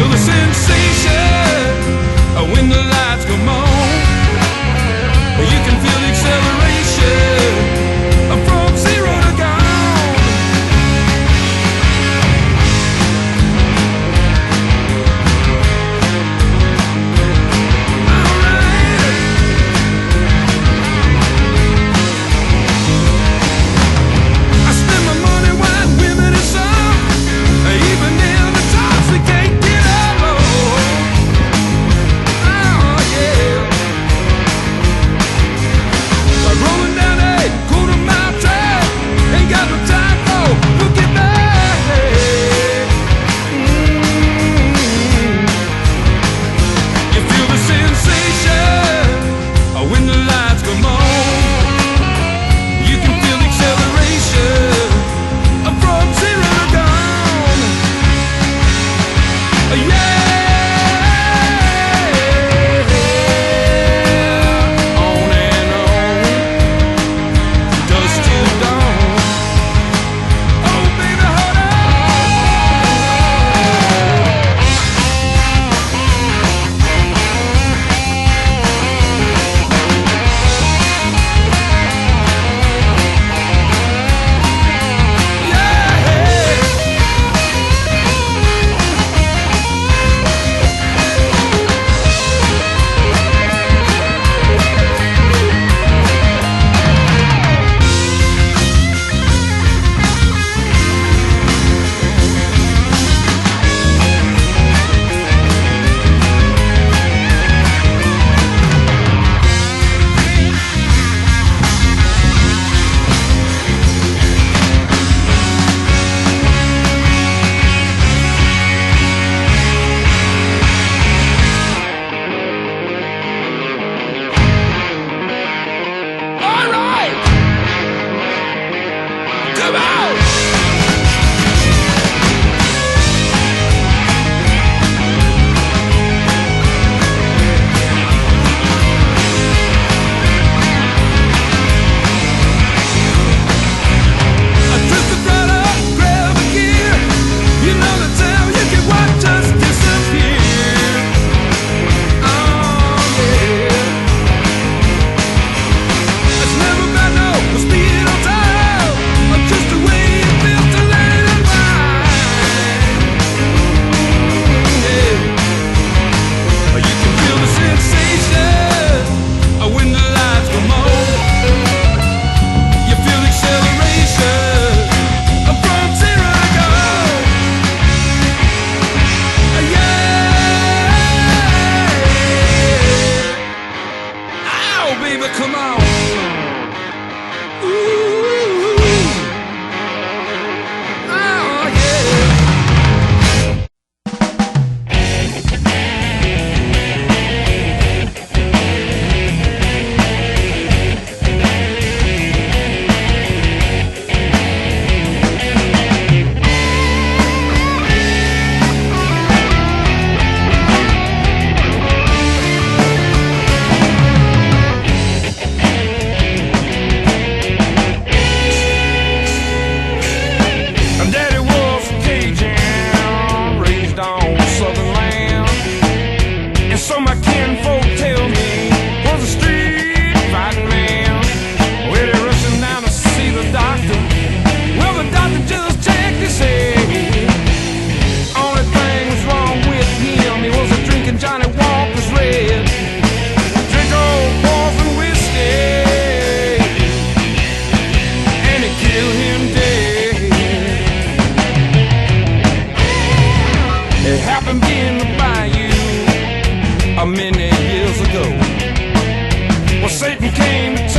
feel the sensation when the lights come on. You can feel the acceleration from 0 to gone. Alright. I spend my money white women and some, even in the tops they can't get up. Oh yeah. Like rolling down a quarter-mile track, ain't got no time for looking back. You feel the sensation when the lights come on. You can feel the acceleration from 0 to gone. Yeah. On and on, dusk till dawn. Oh baby, hold on. All right, come on. I twisted right up, grab a gear. You know the time you can watch us disappear. Oh yeah. It's never about no speed or time, or just the way it feels to let it ride. Yeah. You can feel the sensation when the lights come on. You feel the acceleration from 0 to gone. Yeah. Oh baby, come on. Ooh. Oh yeah. Daddy was a Cajun, raised on southern land, and so my kinfolk tell me was a street fighting man. Well, they're rushing down to see the doctor. Well, the doctor just checked his head. Only thing was wrong with him, he was a drinking Johnny Walker's Red. Drink old poison whiskey, and it killed him dead. It happened in the bayou many years ago. Well, Satan came to